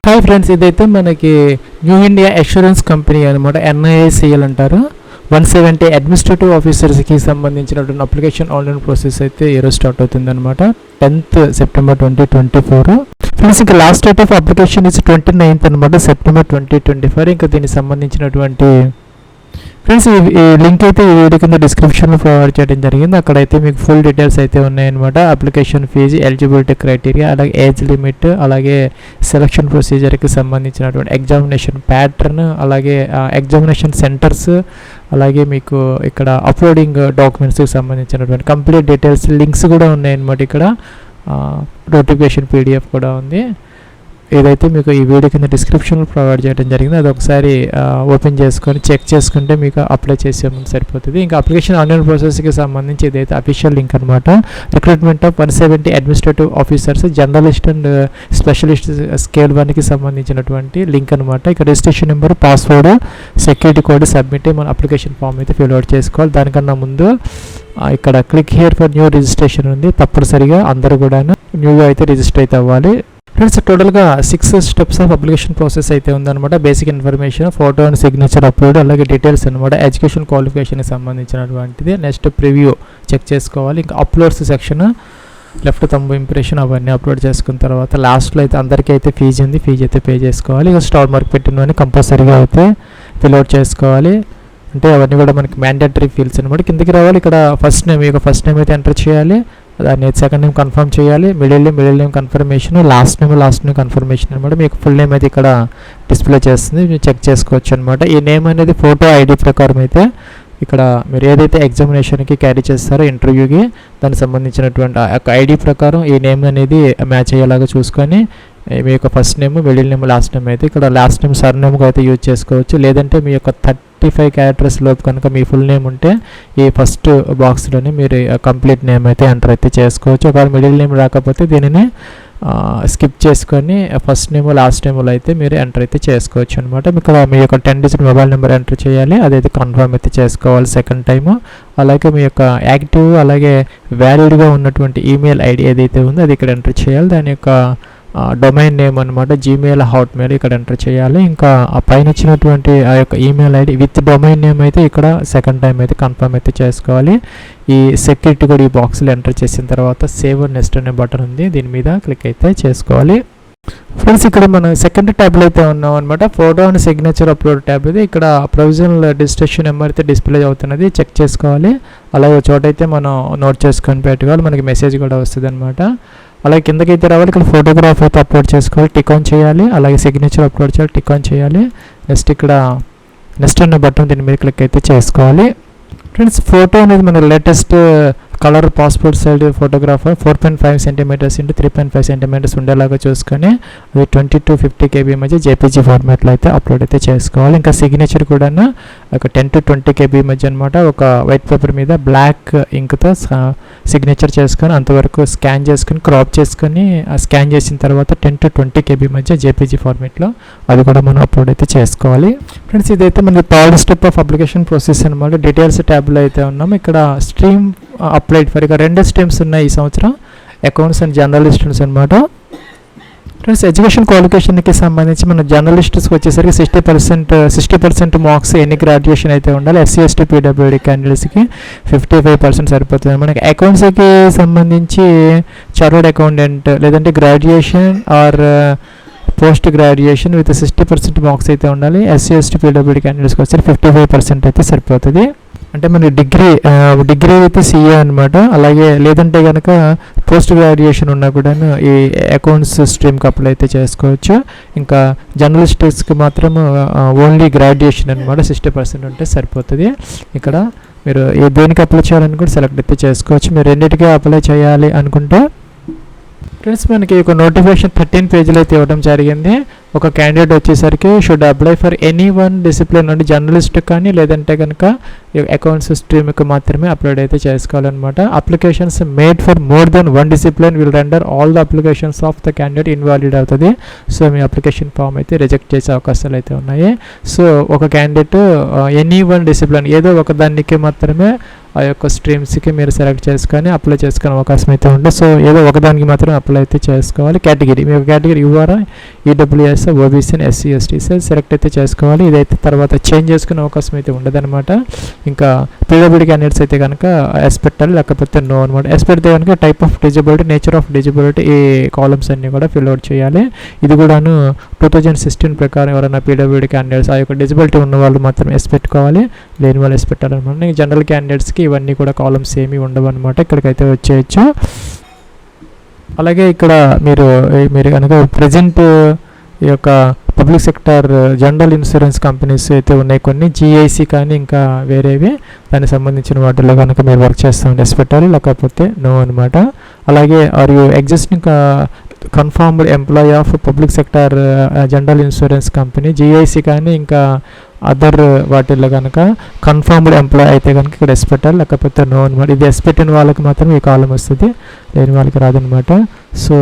Hi friends, ఇదైతే మనకి new India assurance company అనమాట, NIACL అంటారు. 170 అడ్మినిస్ట్రేటివ్ ఆఫీసర్స్కి సంబంధించినటువంటి అప్లికేషన్ ఆన్లైన్ ప్రాసెస్ అయితే ఈరోజు స్టార్ట్ అవుతుంది అనమాట. 10th September 2024. ఫ్రెండ్స్, ఇంకా last date of application is 29th అనమాట, September 2024. ఇంకా దీనికి సంబంధించినటువంటి ఫ్రెండ్స్ ఈ లింక్ అయితే ఈ వీడియో కింద డిస్క్రిప్షన్లో ప్రొవైడ్ చేయడం జరిగింది. అక్కడైతే మీకు ఫుల్ డీటెయిల్స్ అయితే ఉన్నాయన్నమాట. అప్లికేషన్ ఫీజు, ఎలిజిబిలిటీ క్రైటీరియా, అలాగే ఏజ్ లిమిట్, అలాగే సెలక్షన్ ప్రొసీజర్కి సంబంధించినటువంటి ఎగ్జామినేషన్ ప్యాటర్న్, అలాగే ఎగ్జామినేషన్ సెంటర్స్, అలాగే మీకు ఇక్కడ అప్లోడింగ్ డాక్యుమెంట్స్కి సంబంధించినటువంటి కంప్లీట్ డీటెయిల్స్ లింక్స్ కూడా ఉన్నాయన్నమాట. ఇక్కడ నోటిఫికేషన్ PDF కూడా ఉంది. ఏదైతే మీకు ఈ వీడియో కింద డిస్క్రిప్షన్లో ప్రొవైడ్ చేయడం జరిగింది, అది ఒకసారి ఓపెన్ చేసుకొని చెక్ చేసుకుంటే మీకు అప్లై చేసే ముందు సరిపోతుంది. ఇంకా అప్లికేషన్ ఆన్లైన్ ప్రాసెస్కి సంబంధించి ఇదైతే అఫీషియల్ లింక్ అనమాట. Recruitment of 170 administrative officers, journalist and specialist scale 1కి సంబంధించినటువంటి లింక్ అనమాట. ఇక registration number, password, security code submit మన అప్లికేషన్ ఫామ్ అయితే ఫిల్ అవుట్ చేసుకోవాలి. దానికన్నా ముందు ఇక్కడ click here for new registration ఉంది. తప్పనిసరిగా అందరూ కూడా న్యూగా అయితే రిజిస్టర్ అయితే అవ్వాలి. ఫ్రెండ్స్, టోటల్గా 6 స్టెప్స్ ఆఫ్ అప్లికేషన్ ప్రాసెస్ అయితే ఉందన్నమాట. Basic information, photo and signature upload, అలాగే డీటెయిల్స్ అనమాట. ఎడ్యుకేషన్ క్వాలిఫికేషన్కి సంబంధించినటువంటిది. నెక్స్ట్ ప్రివ్యూ చెక్ చేసుకోవాలి. ఇంకా uploads section, left thumb impression అవన్నీ అప్లోడ్ చేసుకున్న తర్వాత లాస్ట్లో అయితే అందరికీ అయితే ఫీజు ఉంది, ఫీజు అయితే పే చేసుకోవాలి. ఇక స్టార్ మార్క్ పెట్టినవన్నీ కంపల్సరీగా అయితే ఫిల్ అవుట్ చేసుకోవాలి. అంటే అవన్నీ కూడా మనకి మ్యాండేటరీ ఫీల్డ్స్ అనమాట. కిందకి రావాలి. ఇక్కడ ఫస్ట్ నేమ్ అయితే ఎంటర్ చేయాలి. దాన్ని సెకండ్ నేమ్ కన్ఫర్మ్ చేయాలి. Middle name confirmation, last name confirmation అనమాట. మీకు ఫుల్ నేమ్ అయితే ఇక్కడ డిస్ప్లే చేస్తుంది, మీరు చెక్ చేసుకోవచ్చు అనమాట. ఈ నేమ్ అనేది ఫోటో ID ప్రకారం అయితే ఇక్కడ మీరు ఏదైతే ఎగ్జామినేషన్కి క్యారీ చేస్తారో ఇంటర్వ్యూకి, దానికి సంబంధించినటువంటి ఆ యొక్క ID ప్రకారం ఈ నేమ్ అనేది మ్యాచ్ అయ్యేలాగా చూసుకొని మీ యొక్క first name, middle name, last name అయితే ఇక్కడ లాస్ట్ నేమ్ సర్ నేమ్గా అయితే యూజ్ చేసుకోవచ్చు. లేదంటే మీ యొక్క 35 క్యారెక్టర్స్ లోపు కనుక మీ ఫుల్ నేమ్ ఉంటే ఈ ఫస్ట్ బాక్స్లోనే మీరు కంప్లీట్ నేమ్ అయితే ఎంటర్ అయితే చేసుకోవచ్చు. ఒకవేళ మిడిల్ నేమ్ రాకపోతే దీనిని స్కిప్ చేసుకొని ఫస్ట్ నేమ్, లాస్ట్ నేమ్లో అయితే మీరు ఎంటర్ అయితే చేసుకోవచ్చు అనమాట. ఇక్కడ మీ యొక్క 10 డిజిట్ మొబైల్ నెంబర్ ఎంటర్ చేయాలి. అదైతే కన్ఫర్మ్ అయితే చేసుకోవాలి సెకండ్ టైము. అలాగే మీ యొక్క యాక్టివ్ అలాగే వ్యాలిడ్గా ఉన్నటువంటి ఈమెయిల్ ID ఏదైతే ఉందో అది ఇక్కడ ఎంటర్ చేయాలి. దాని యొక్క డొమైన్ నేమ్ అనమాట, Gmail, Hotmail ఇక్కడ ఎంటర్ చేయాలి. ఇంకా ఆ పైన ఇచ్చినటువంటి ఆ యొక్క email ID with domain name అయితే ఇక్కడ సెకండ్ టైం అయితే కన్ఫర్మ్ అయితే చేసుకోవాలి. ఈ సెక్యూరిటీ కూడా ఈ బాక్స్లో ఎంటర్ చేసిన తర్వాత సేవ్ నెక్స్ట్ అనే బటన్ ఉంది, దీని మీద క్లిక్ అయితే చేసుకోవాలి. ఫ్రెండ్స్, ఇక్కడ మనం సెకండ్ ట్యాబ్లో అయితే ఉన్నాం అనమాట. Photo and signature upload tab ఇది. ఇక్కడ ప్రొవిజనల్ రిజిస్ట్రేషన్ నెంబర్ అయితే డిస్ప్లే అవుతున్నది, చెక్ చేసుకోవాలి. అలాగే చోట అయితే మనం నోట్ చేసుకొని పెట్టుకోవాలి, మనకి మెసేజ్ కూడా వస్తుంది అనమాట. అలాగే కిందకైతే రావాలి. ఇక్కడ ఫోటోగ్రాఫ్ అయితే అప్లోడ్ చేసుకోవాలి, టిక్ ఆన్ చేయాలి. అలాగే సిగ్నేచర్ అప్లోడ్ చేయాలి, టిక్ ఆన్ చేయాలి. నెక్స్ట్ ఇక్కడ నెక్స్ట్ అనే బటన్, దీని మీద క్లిక్ అయితే చేసుకోవాలి. ఫ్రెండ్స్, ఫోటో అనేది మన latest colour passport size photographer 4.5 cm x 3.5 cm ఉండేలాగా చూసుకొని అది 20 to 50 KB మధ్య JPG ఫార్మాట్లో అయితే అప్లోడ్ అయితే చేసుకోవాలి. ఇంకా సిగ్నేచర్ కూడా ఒక 10 to 20 KB మధ్య అనమాట. ఒక వైట్ పేపర్ మీద బ్లాక్ ఇంక్తో సిగ్నేచర్ చేసుకొని అంతవరకు స్కాన్ చేసుకొని క్రాప్ చేసుకొని స్కాన్ చేసిన తర్వాత 10 to 20 KB మధ్య JPG ఫార్మాట్లో అది కూడా మనం అప్లోడ్ అయితే చేసుకోవాలి. ఫ్రెండ్స్, ఇదైతే మనకి third step of application process అనమాట. డీటెయిల్స్ ట్యాబ్లో అయితే ఉన్నాం. ఇక్కడ స్ట్రీమ్ అప్లైడ్ ఫర్ ఇక 2 స్ట్రీమ్స్ ఉన్నాయి ఈ సంవత్సరం, అకౌంట్స్ అండ్ జర్నలిస్ట్స్ అనమాట. ఫ్రెండ్స్, ఎడ్యుకేషన్ క్వాలిఫికేషన్కి సంబంధించి మన జర్నలిస్ట్స్కి వచ్చేసరికి 60% మార్క్స్ ఎన్ని గ్రాడ్యుయేషన్ అయితే ఉండాలి. SC ST PWD క్యాండిడేట్స్కి 55% సరిపోతుంది. మనకి అకౌంట్స్కి సంబంధించి చార్టర్డ్ అకౌంటెంట్ లేదంటే graduation or post graduation with 60% marks అయితే ఉండాలి. SC ST PWD క్యాండిడేట్స్కి వచ్చి 55% అయితే సరిపోతుంది. అంటే మన డిగ్రీ విత్ CA అనమాట. అలాగే లేదంటే కనుక పోస్ట్ గ్రాడ్యుయేషన్ ఉన్నా కూడా ఈ అకౌంట్స్ స్ట్రీమ్కి అప్లై అయితే చేసుకోవచ్చు. ఇంకా జర్నలిస్ట్స్కి మాత్రం ఓన్లీ గ్రాడ్యుయేషన్ అనమాట, 60% ఉంటే సరిపోతుంది. ఇక్కడ మీరు దేనికి అప్లై చేయాలని కూడా సెలెక్ట్ అయితే చేసుకోవచ్చు. మీరు రెండింటికి అప్లై చేయాలి అనుకుంటే ఫ్రెండ్స్, మనకి ఒక నోటిఫికేషన్ 13 పేజీలు అయితే ఇవ్వడం జరిగింది. ఒక క్యాండిడేట్ వచ్చేసరికి should apply for any one discipline అంటే జర్నలిస్ట్ కానీ లేదంటే కనుక అకౌంట్స్ స్ట్రీమ్కి మాత్రమే అప్లోడ్ అయితే చేసుకోవాలన్నమాట. Applications made for more than 1 discipline will render all the applications of the candidate invalid అవుతుంది. సో మీ అప్లికేషన్ ఫామ్ అయితే రిజెక్ట్ చేసే అవకాశాలు అయితే ఉన్నాయి. సో ఒక క్యాండిడేట్ ఎనీ వన్ డిసిప్లిన్ ఏదో ఒక దానికి మాత్రమే ఆ యొక్క స్ట్రీమ్స్కి మీరు సెలెక్ట్ చేసుకొని అప్లై చేసుకునే అవకాశం అయితే ఉంది. సో ఏదో ఒకదానికి మాత్రం అప్లై అయితే చేసుకోవాలి. కేటగిరీ మీ category UR, EWS, OBC, SC, ST select అయితే చేసుకోవాలి. ఇదైతే తర్వాత చేంజ్ చేసుకునే అవకాశం అయితే ఉండదన్నమాట. ఇంకా పీడబ్ల్యూడీ క్యాండిడేట్స్ అయితే కనుక ఎస్ పెట్టాలి, లేకపోతే నో అనమాట. ఎస్ పెడితే కనుక type of disability, nature of disability, ఈ కాలమ్స్ అన్నీ కూడా ఫిల్ అవుట్ చేయాలి. ఇది కూడాను 2016 ప్రకారం ఎవరైనా పీడబ్ల్యూడీ క్యాండిడేట్స్ ఆ యొక్క డిజబిలిటీ ఉన్న వాళ్ళు మాత్రం ఎస్ పెట్టుకోవాలి, లేని వాళ్ళు ఎస్ పెట్టాలన్నమాట. జనరల్ క్యాండిడేట్స్కి ఇవన్నీ కూడా కాలమ్స్ ఏమీ ఉండవు అనమాట. ఇక్కడికైతే వచ్చేయచ్చు. అలాగే ఇక్కడ మీరు కనుక ప్రజెంట్ ఈ యొక్క public sector general insurance companies అయితే ఉన్నాయి కొన్ని, జిఐసి కానీ ఇంకా వేరేవి, దానికి సంబంధించిన వాటిల్లో కనుక మీరు వర్క్ చేస్తూ ఉంటే ఎస్ పెట్టాలి, లేకపోతే నో అనమాట. అలాగే are you existing confirmed employee of public sector general insurance company, GIC కానీ ఇంకా అదర్ వాటిల్లో కనుక కన్ఫర్మ్డ్ ఎంప్లాయీ అయితే కనుక ఇక్కడ ఎస్ పెట్టాలి, లేకపోతే నో అనమాట. ఇది ఎస్ పెట్టిన వాళ్ళకి మాత్రం ఈ కాలం వస్తుంది, లేని వాళ్ళకి రాదనమాట. సో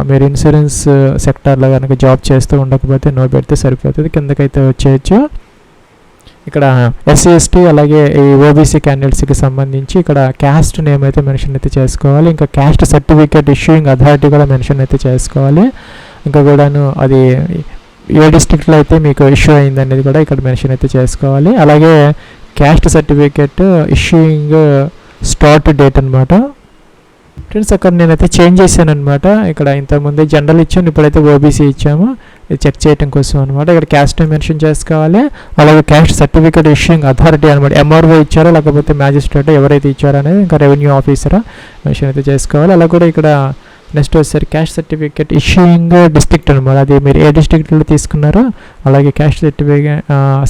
మీరు ఇన్సూరెన్స్ సెక్టార్లో కనుక జాబ్ చేస్తూ ఉండకపోతే నో పెడితే సరిపోతుంది. కిందకైతే వచ్చేయచ్చు. ఇక్కడ ఎస్సీ, ఎస్టీ అలాగే ఈ ఓబీసీ క్యాండిడేట్స్కి సంబంధించి ఇక్కడ క్యాస్ట్ నేమ్ అయితే మెన్షన్ అయితే చేసుకోవాలి. ఇంకా క్యాస్ట్ సర్టిఫికేట్ ఇష్యూయింగ్ అథారిటీ కూడా మెన్షన్ అయితే చేసుకోవాలి. ఇంకా కూడాను అది ఏ డిస్ట్రిక్ట్లో అయితే మీకు ఇష్యూ అయింది అనేది కూడా ఇక్కడ మెన్షన్ అయితే చేసుకోవాలి. అలాగే caste certificate issuing start date అనమాట. ఫ్రెండ్స్ అక్కడ నేనైతే చేంజ్ చేశాను అనమాట. ఇక్కడ ఇంతకుముందు జనరల్ ఇచ్చాను, ఇప్పుడైతే ఓబీసీ ఇచ్చాము. ఇది చెక్ చేయడం కోసం అనమాట. ఇక్కడ క్యాస్ట్ మెన్షన్ చేసుకోవాలి. అలాగే క్యాస్ట్ సర్టిఫికేట్ ఇష్యూయింగ్ అథారిటీ అనమాట. ఎంఆర్ఓ ఇచ్చారో లేకపోతే మ్యాజిస్ట్రేట్ ఎవరైతే ఇచ్చారో అనేది ఇంకా రెవెన్యూ ఆఫీసరా మెన్షన్ అయితే చేసుకోవాలి. అలా కూడా ఇక్కడ నెక్స్ట్ వచ్చేసరి క్యాస్ట్ సర్టిఫికేట్ ఇష్యూయింగ్ డిస్ట్రిక్ట్ అనమాట. అది మీరు ఏ డిస్ట్రిక్ట్లో తీసుకున్నారో అలాగే క్యాస్ట్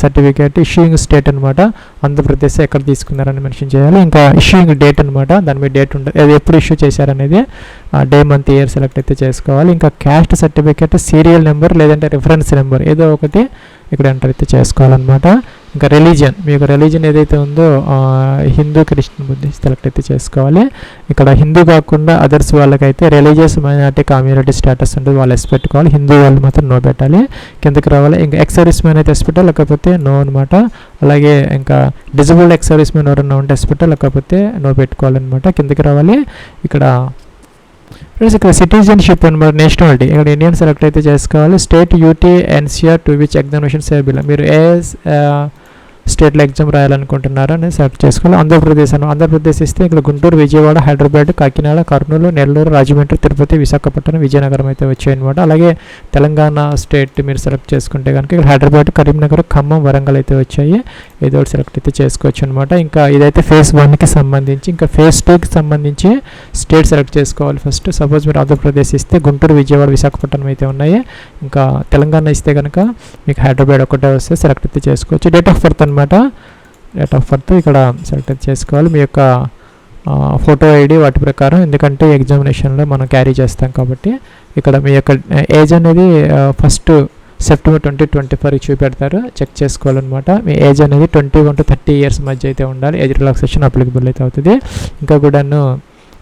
సర్టిఫికేట్ ఇష్యూయింగ్ స్టేట్ అనమాట. ఆంధ్రప్రదేశ్ ఎక్కడ తీసుకున్నారని మెన్షన్ చేయాలి. ఇంకా ఇష్యూయింగ్ డేట్ అనమాట, దాని మీద డేట్ ఉంటుంది, అది ఎప్పుడు ఇష్యూ చేశారనేది డే, మంత్, ఇయర్ సెలెక్ట్ అయితే చేసుకోవాలి. ఇంకా క్యాస్ట్ సర్టిఫికేట్ సీరియల్ నెంబర్ లేదంటే రిఫరెన్స్ నెంబర్ ఏదో ఒకటి ఇక్కడ ఎంటర్ అయితే చేసుకోవాలన్నమాట. ఇంకా రిలీజియన్, మీ యొక్క రిలీజియన్ ఏదైతే ఉందో హిందూ, క్రిస్టియన్, బుద్ధిస్ట్ సెలెక్ట్ అయితే చేసుకోవాలి. ఇక్కడ హిందూ కాకుండా అదర్స్ వాళ్ళకైతే రిలీజియస్ మైనారిటీ కమ్యూనిటీ స్టేటస్ ఉంటుంది, వాళ్ళు ఎస్ పెట్టుకోవాలి. హిందూ వాళ్ళు మాత్రం నో పెట్టాలి. కిందకి రావాలి. ఇంకా ఎక్స్ సర్వీస్ మ్యాన్ అయితే ఎస్ పెట్టాలి, లేకపోతే నో అనమాట. అలాగే ఇంకా డిజబుల్డ్ ఎక్స్ సర్వీస్ మ్యాన్ ఎవరైనా ఉంటే ఎస్ పెట్టాలి, లేకపోతే నో పెట్టుకోవాలన్నమాట. కిందకి రావాలి. ఇక్కడ ఫ్రెండ్స్ ఇక్కడ సిటిజన్షిప్ అనమాట, నేషనాలిటీ ఇక్కడ ఇండియన్ సెలెక్ట్ అయితే చేసుకోవాలి. State, UT, NCR to which examination సేబుల్, మీరు ఏ స్టేట్లో ఎగ్జామ్ రాయాలనుకుంటున్నారో అని సెలెక్ట్ చేసుకోవాలి. ఆంధ్రప్రదేశ్ ఇస్తే ఇక్కడ గుంటూరు, విజయవాడ, హైదరాబాద్, కాకినాడ, కర్నూలు, నెల్లూరు, రాజమండ్రి, తిరుపతి, విశాఖపట్నం, విజయనగరం అయితే వచ్చాయన్నమాట. అలాగే తెలంగాణ స్టేట్ మీరు సెలెక్ట్ చేసుకుంటే కనుక ఇక్కడ హైదరాబాద్, కరీంనగర్, ఖమ్మం, వరంగల్ అయితే వచ్చాయి. ఏదో ఒకటి సెలెక్ట్ అయితే చేసుకోవచ్చు అనమాట. ఇంకా ఇదైతే ఫేజ్ 1కి సంబంధించి. ఇంకా ఫేజ్ 2కి సంబంధించి స్టేట్ సెలెక్ట్ చేసుకోవాలి ఫస్ట్. సపోజ్ మీరు ఆంధ్రప్రదేశ్ ఇస్తే గుంటూరు, విజయవాడ, విశాఖపట్నం అయితే ఉన్నాయి. ఇంకా తెలంగాణ ఇస్తే కనుక మీకు హైదరాబాద్ ఒకటే వస్తే సెలెక్ట్ అయితే చేసుకోవచ్చు. డేట్ ఆఫ్ బర్త్ అనమాట, డేట్ ఆఫ్ బర్త్ ఇక్కడ సెలెక్ట్ అయితే చేసుకోవాలి. మీ యొక్క ఫోటో ఐడి వాటి ప్రకారం, ఎందుకంటే ఎగ్జామినేషన్లో మనం క్యారీ చేస్తాం కాబట్టి ఇక్కడ మీ యొక్క ఏజ్ అనేది ఫస్ట్ సెప్టెంబర్ 2024 చూపెడతారు, చెక్ చేసుకోవాలన్నమాట. మీ ఏజ్ అనేది 21 to 30 years మధ్య అయితే ఉండాలి. ఏజ్ రిలాక్సేషన్ అప్లికబుల్ అయితే అవుతుంది. ఇంకా కూడాను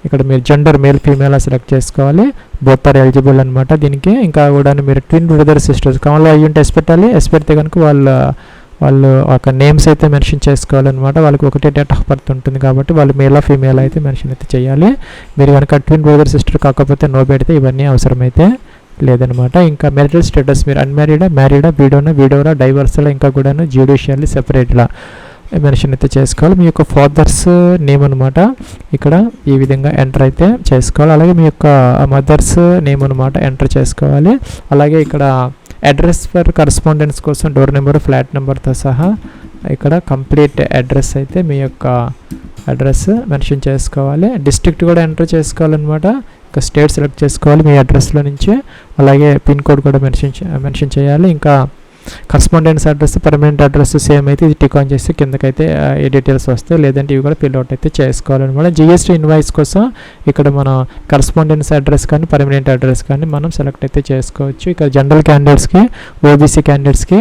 ఇక్కడ మీరు జెండర్ మేల్, ఫీమేల్ సెలెక్ట్ చేసుకోవాలి. బోత్ ఆర్ ఎలిజిబుల్ అనమాట దీనికి. ఇంకా కూడా మీరు ట్విన్ బ్రదర్ సిస్టర్స్ కావాలి అయ్యి ఉంటే ఎస్ పెట్టాలి. ఎస్ పెడితే కనుక వాళ్ళు ఒక నేమ్స్ అయితే మెన్షన్ చేసుకోవాలన్నమాట. వాళ్ళకి ఒకటే డేట్ ఆఫ్ బర్త్ ఉంటుంది కాబట్టి వాళ్ళు మేలా ఫీమేల్ అయితే మెన్షన్ అయితే చేయాలి. మీరు కనుక ట్విన్ బ్రదర్ సిస్టర్ కాకపోతే నో పెడితే ఇవన్నీ అవసరమైతే లేదనమాట. ఇంకా మ్యారిటల్ స్టేటస్ మీరు అన్మ్యారీడా, మ్యారీడా, వీడోరా, డైవర్స్లా, ఇంకా కూడాను జ్యుడిషియల్లీ సెపరేట్లా మెన్షన్ అయితే చేసుకోవాలి. మీ యొక్క ఫాదర్స్ నేమ్ అనమాట ఇక్కడ ఈ విధంగా ఎంటర్ అయితే చేసుకోవాలి. అలాగే మీ యొక్క మదర్స్ నేమ్ అనమాట ఎంటర్ చేసుకోవాలి. అలాగే ఇక్కడ అడ్రస్ ఫర్ కరస్పాండెన్స్ కోసం డోర్ నెంబర్, ఫ్లాట్ నెంబర్తో సహా ఇక్కడ కంప్లీట్ అడ్రస్ అయితే మీ యొక్క అడ్రస్ మెన్షన్ చేసుకోవాలి. డిస్ట్రిక్ట్ కూడా ఎంటర్ చేసుకోవాలన్నమాట. ఇంకా స్టేట్ సెలెక్ట్ చేసుకోవాలి మీ అడ్రస్లో నుంచి. అలాగే పిన్ కోడ్ కూడా మెన్షన్ చేయాలి. ఇంకా correspondence address, permanent address same అయితే ఇది టిక్ ఆన్ చేస్తే కిందకైతే ఈ డీటెయిల్స్ వస్తాయి, లేదంటే ఇవి కూడా ఫిల్ అవుట్ అయితే చేసుకోవాలన్నమాట. జిఎస్టీ ఇన్వాయిస్ కోసం ఇక్కడ మనం కరస్పాండెన్స్ అడ్రస్ కానీ పర్మనెంట్ అడ్రస్ కానీ మనం సెలెక్ట్ అయితే చేసుకోవచ్చు. ఇక్కడ జనరల్ క్యాండిడేట్స్కి, ఓబీసీ క్యాండిడేట్స్కి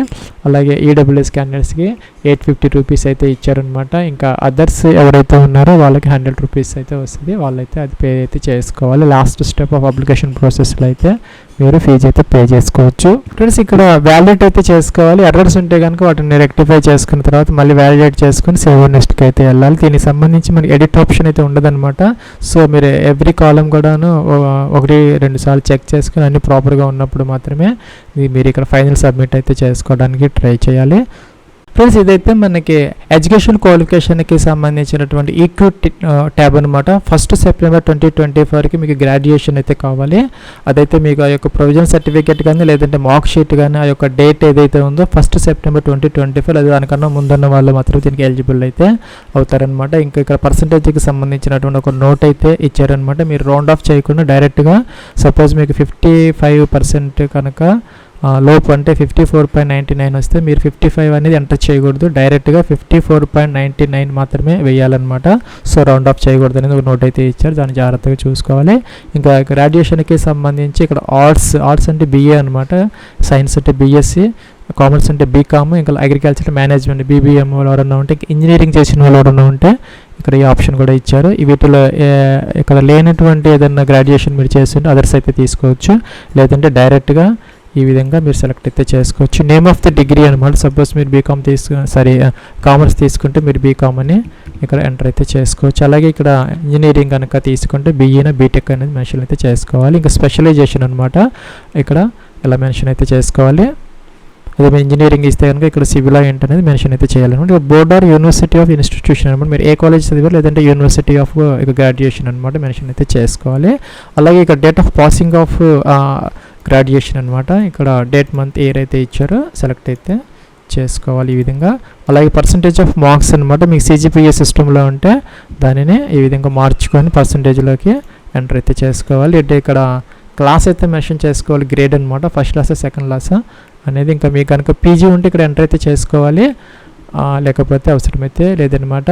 అలాగే ఈడబ్ల్యూఎస్ క్యాండిడేట్స్కి 850 రూపీస్ అయితే ఇచ్చారనమాట. ఇంకా అదర్స్ ఎవరైతే ఉన్నారో వాళ్ళకి 100 రూపీస్ అయితే వస్తుంది, వాళ్ళైతే అది పే అయితే చేసుకోవాలి. లాస్ట్ స్టెప్ ఆఫ్ అప్లికేషన్ ప్రాసెస్లో అయితే మీరు ఫీజు అయితే పే చేసుకోవచ్చు. ఫ్రెండ్స్ ఇక్కడ వ్యాలిడేట్ అయితే చేసుకోవాలి. ఎర్రర్స్ ఉంటే కనుక వాటిని రెక్టిఫై చేసుకున్న తర్వాత మళ్ళీ వ్యాలిడేట్ చేసుకుని సేవ్ నెక్స్ట్కి అయితే వెళ్ళాలి. దీనికి సంబంధించి మనకి ఎడిట్ ఆప్షన్ అయితే ఉండదన్నమాట. సో మీరు ఎవ్రీ కాలం కూడాను 1-2 సార్లు చెక్ చేసుకుని అన్ని ప్రాపర్గా ఉన్నప్పుడు మాత్రమే మీరు ఇక్కడ ఫైనల్ సబ్మిట్ అయితే చేసుకోవడానికి ట్రై చేయాలి. ఫ్రెండ్స్ ఇదైతే మనకి ఎడ్యుకేషన్ క్వాలిఫికేషన్కి సంబంధించినటువంటి ఈక్యూ ట్యాబ్ అనమాట. 1 సెప్టెంబర్ 2024కి మీకు గ్రాడ్యుయేషన్ అయితే కావాలి. అదైతే మీకు ఆ యొక్క ప్రొవిజన్ సర్టిఫికేట్ కానీ లేదంటే మార్క్ షీట్ కానీ ఆ యొక్క డేట్ ఏదైతే ఉందో 1 సెప్టెంబర్ 2024 అది దానికన్నా ముందున్న వాళ్ళు మాత్రం దీనికి ఎలిజిబుల్ అయితే అవుతారనమాట. ఇంకా ఇక్కడ పర్సంటేజ్కి సంబంధించినటువంటి ఒక నోట్ అయితే ఇచ్చారనమాట. మీరు రౌండ్ ఆఫ్ చేయకుండా డైరెక్ట్గా సపోజ్ మీకు 55% కనుక లోపు అంటే 54.99 వస్తే మీరు 55 అనేది ఎంటర్ చేయకూడదు, డైరెక్ట్గా 54.99 మాత్రమే వేయాలన్నమాట. సో రౌండ్ ఆఫ్ చేయకూడదు అనేది ఒక నోట్ అయితే ఇచ్చారు, దాన్ని జాగ్రత్తగా చూసుకోవాలి. ఇంకా గ్రాడ్యుయేషన్కి సంబంధించి ఇక్కడ ఆర్ట్స్ అంటే BA అనమాట, సైన్స్ అంటే BSc, కామర్స్ అంటే బీకామ్, ఇంకా అగ్రికల్చర్ మేనేజ్మెంట్ BBM వాళ్ళు ఎవరన్నా ఉంటే, ఇంజనీరింగ్ చేసిన వాళ్ళు ఎవరన్నా ఉంటే ఇక్కడ ఈ ఆప్షన్ కూడా ఇచ్చారు. వీటిలో ఇక్కడ లేనటువంటి ఏదైనా గ్రాడ్యుయేషన్ మీరు చేస్తుంటే అదర్స్ అయితే తీసుకోవచ్చు, లేదంటే డైరెక్ట్గా ఈ విధంగా మీరు సెలెక్ట్ అయితే చేసుకోవచ్చు. నేమ్ ఆఫ్ ద డిగ్రీ అనమాట. సపోజ్ మీరు బీకామ్ కామర్స్ తీసుకుంటే మీరు బీకామ్ అని ఇక్కడ ఎంటర్ అయితే చేసుకోవచ్చు. అలాగే ఇక్కడ ఇంజనీరింగ్ కనుక తీసుకుంటే BE బీటెక్ అనేది మెన్షన్ అయితే చేసుకోవాలి. ఇంకా స్పెషలైజేషన్ అనమాట, ఇక్కడ ఇలా మెన్షన్ అయితే చేసుకోవాలి. అదే మీరు ఇంజనీరింగ్ ఇస్తే కనుక ఇక్కడ సివిల్ ఏంటి అనేది మెన్షన్ అయితే చేయాలన్నమాట. Board are university of institution అనమాట, మీరు ఏ కాలేజ్ చదివారు లేదంటే యూనివర్సిటీ ఆఫ్ గ్రాడ్యుయేషన్ అనమాట మెన్షన్ అయితే చేసుకోవాలి. అలాగే ఇక్కడ date of passing of graduation అనమాట, ఇక్కడ డేట్ మంత్ ఇయర్ అయితే ఇచ్చారో సెలెక్ట్ అయితే చేసుకోవాలి ఈ విధంగా. అలాగే పర్సంటేజ్ ఆఫ్ మార్క్స్ అనమాట, మీకు CGPA సిస్టంలో ఉంటే దానిని ఈ విధంగా మార్చుకొని పర్సంటేజ్లోకి ఎంటర్ అయితే చేసుకోవాలి. అంటే ఇక్కడ క్లాస్ అయితే మెన్షన్ చేసుకోవాలి, గ్రేడ్ అనమాట, ఫస్ట్ క్లాసా సెకండ్ క్లాసా అనేది. ఇంకా మీకు కనుక PG ఉంటే ఇక్కడ ఎంటర్ అయితే చేసుకోవాలి, లేకపోతే అవసరమైతే లేదనమాట.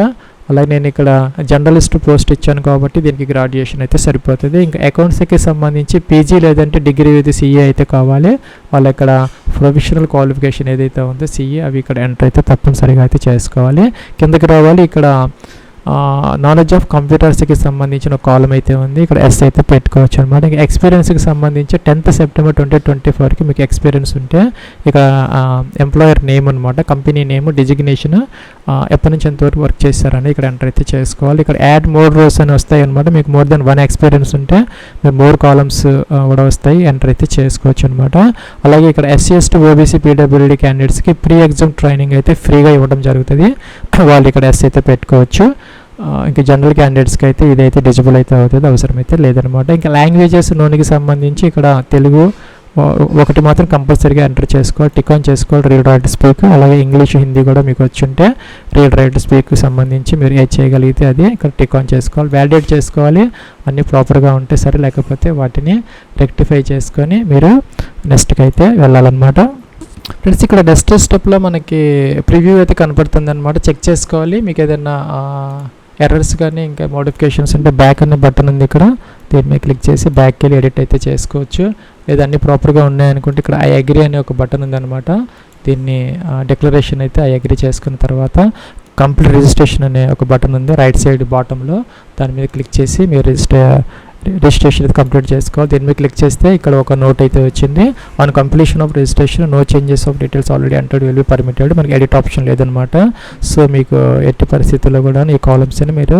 అలాగే నేను ఇక్కడ జర్నలిస్ట్ పోస్ట్ ఇచ్చాను కాబట్టి దీనికి గ్రాడ్యుయేషన్ అయితే సరిపోతుంది. ఇంకా అకౌంట్స్కి సంబంధించి PG లేదంటే డిగ్రీ విత్ CA అయితే కావాలి. వాళ్ళ ఇక్కడ ప్రొఫెషనల్ క్వాలిఫికేషన్ ఏదైతే ఉందో CA అవి ఇక్కడ ఎంటర్ అయితే తప్పనిసరిగా అయితే చేసుకోవాలి. కిందకి రావాలి, ఇక్కడ నాలెడ్జ్ ఆఫ్ కంప్యూటర్స్కి సంబంధించిన కాలం అయితే ఉంది, ఇక్కడ S అయితే పెట్టుకోవచ్చు అనమాట. ఇంకా ఎక్స్పీరియన్స్కి సంబంధించి 10th సెప్టెంబర్ 2024కి మీకు ఎక్స్పీరియన్స్ ఉంటే ఇక్కడ ఎంప్లాయర్ నేమ్ అనమాట, కంపెనీ నేమ్, డిజిగ్నేషన్, ఎప్పటి నుంచి ఎంతవరకు వర్క్ చేస్తారని ఇక్కడ ఎంటర్ అయితే చేసుకోవాలి. ఇక్కడ యాడ్ మోర్ రోస్ అని వస్తాయి అనమాట, మీకు మోర్ దెన్ 1 ఎక్స్పీరియన్స్ ఉంటే మీరు మోర్ కాలమ్స్ కూడా వస్తాయి, ఎంటర్ అయితే చేసుకోవచ్చు అనమాట. అలాగే ఇక్కడ SC ST OBC PWD క్యాండిడేట్స్కి ప్రీ ఎగ్జామ్ ట్రైనింగ్ అయితే ఫ్రీగా ఇవ్వడం జరుగుతుంది, వాళ్ళు ఇక్కడ S అయితే పెట్టుకోవచ్చు. ఇంకా జనరల్ క్యాండిడేట్స్కి అయితే ఇదైతే డిజిబుల్ అయితే అవుతుంది, అవసరమైతే లేదనమాట. ఇంకా లాంగ్వేజెస్ నోన్కి సంబంధించి ఇక్కడ తెలుగు ఒకటి మాత్రం కంపల్సరీగా ఎంటర్ చేసుకోవాలి, టిక్ ఆన్ చేసుకోవాలి, రీడ్ రైట్ స్పీక్. అలాగే ఇంగ్లీష్ హిందీ కూడా మీకు వచ్చి ఉంటే రీడ్ రైట్ స్పీక్కి సంబంధించి మీరు ఏది చేయగలిగితే అది ఇక్కడ టిక్ ఆన్ చేసుకోవాలి, వ్యాలిడేట్ చేసుకోవాలి. అన్నీ ప్రాపర్గా ఉంటే సరే, లేకపోతే వాటిని రెక్టిఫై చేసుకొని మీరు నెక్స్ట్కి అయితే వెళ్ళాలన్నమాట. ఫ్రెండ్స్ ఇక్కడ నెక్స్ట్ స్టెప్లో మనకి ప్రివ్యూ అయితే కనపడుతుంది అనమాట, చెక్ చేసుకోవాలి. మీకు ఏదైనా ఎర్రర్స్ కానీ ఇంకా మోడిఫికేషన్స్ ఉంటే బ్యాక్ అనే బటన్ ఉంది, ఇక్కడ దీని మీద క్లిక్ చేసి బ్యాక్కి వెళ్ళి ఎడిట్ అయితే చేసుకోవచ్చు. లేదా అన్నీ ప్రాపర్గా ఉన్నాయనుకుంటే ఇక్కడ ఐ అగ్రీ అనే ఒక బటన్ ఉందన్నమాట, దీన్ని డిక్లరేషన్ అయితే ఐ అగ్రీ చేసుకున్న తర్వాత కంప్లీట్ రిజిస్ట్రేషన్ అనే ఒక బటన్ ఉంది రైట్ సైడ్ బాటంలో, దాని మీద క్లిక్ చేసి మీరు రిజిస్ట్రేషన్ అయితే కంప్లీట్ చేసుకోవాలి. దీని మీద క్లిక్ చేస్తే ఇక్కడ ఒక నోట్ అయితే వచ్చింది, on completion of registration no changes of details already entered will be permitted. మనకి ఎడిట్ ఆప్షన్ లేదనమాట. సో మీకు ఎట్టి పరిస్థితుల్లో కూడా ఈ కాలమ్స్ని మీరు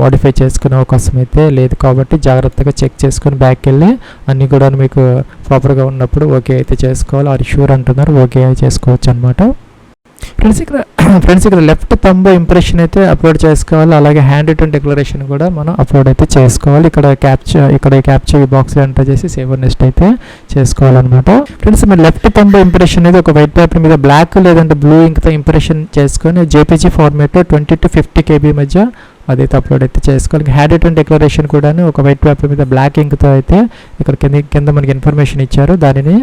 మోడిఫై చేసుకునే అవకాశం అయితే లేదు, కాబట్టి జాగ్రత్తగా చెక్ చేసుకొని బ్యాక్ వెళ్ళి అన్నీ కూడా మీకు ప్రాపర్గా ఉన్నప్పుడు ఓకే అయితే చేసుకోవాలి. ఆర్ షూర్ అంటున్నారు, ఓకే చేసుకోవచ్చు అనమాట. ఫ్రెండ్స్ ఇక్కడ లెఫ్ట్ థంబ్ ఇంప్రెషన్ అయితే అప్లోడ్ చేసుకోవాలి, అలాగే హ్యాండ్ రిటన్ డిక్లరేషన్ కూడా మనం అప్లోడ్ అయితే చేసుకోవాలి. ఇక్కడ క్యాప్చర్ బాక్స్లో ఎంటర్ చేసి సేవ్ నెక్స్ట్ అయితే చేసుకోవాలన్నమాట. ఫ్రెండ్స్ మీరు లెఫ్ట్ థంబ్ ఇంప్రెషన్ అనేది ఒక వైట్ పేపర్ మీద బ్లాక్ లేదంటే బ్లూ ఇంక్తో ఇంప్రెషన్ చేసుకొని JPG ఫార్మేట్ 20 to 50 KB మధ్య అదైతే అప్లోడ్ అయితే చేసుకోవాలి. హ్యాండ్ రిటన్ డిక్లరేషన్ కూడా ఒక వైట్ పేపర్ మీద బ్లాక్ ఇంక్తో అయితే ఇక్కడ కింద మనకి ఇన్ఫర్మేషన్ ఇచ్చారు, దానిని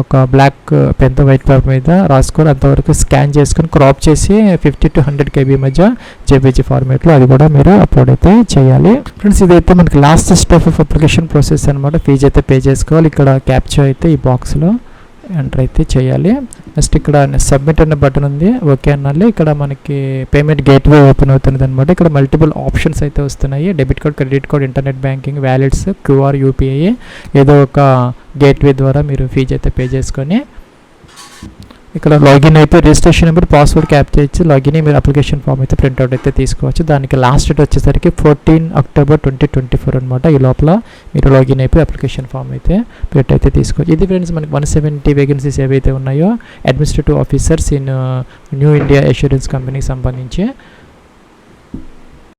ఒక బ్లాక్ పెన్తో వైట్ పేపర్ మీద రాసుకొని అంతవరకు స్కాన్ చేసుకొని క్రాప్ చేసి 50 to 100 KB మధ్య JPG ఫార్మేట్లో అది కూడా మీరు అప్లోడ్ అయితే చేయాలి. ఫ్రెండ్స్ ఇదైతే మనకి last step of application process అనమాట. ఫీజు అయితే పే చేసుకోవాలి. ఇక్కడ క్యాప్చర్ అయితే ఈ బాక్స్లో ఎంటర్ అయితే చేయాలి. నెక్స్ట్ ఇక్కడ సబ్మిట్ అనే బటన్ ఉంది, ఓకే అనాలి. ఇక్కడ మనకి పేమెంట్ గేట్వే ఓపెన్ అవుతుంది అనమాట. ఇక్కడ మల్టిపుల్ ఆప్షన్స్ అయితే వస్తున్నాయి, debit card, credit card, internet banking, wallets, QR, UPI, ఏదో ఒక గేట్వే ద్వారా మీరు ఫీజు అయితే పే చేసుకొని ఇక్కడ లాగిన్ అయితే రిజిస్ట్రేషన్ నెంబర్, పాస్వర్డ్ క్యాప్చర్ ఇచ్చి లాగిన్ అయ్యి మీరు అప్లికేషన్ ఫామ్ అయితే ప్రింట్అవుట్ అయితే తీసుకోవచ్చు. దానికి లాస్ట్ డేట్ వచ్చేసరికి 14 అక్టోబర్ 2024 అనమాట. ఈ లోపల మీరు లాగిన్ అయిపోయి అప్లికేషన్ ఫామ్ అయితే ప్రింట్ అయితే తీసుకోవచ్చు. ఇది ఫ్రెండ్స్ మనకి 170 వేకెన్సీస్ ఏవైతే ఉన్నాయో administrative officers in new India assurance కంపెనీకి సంబంధించి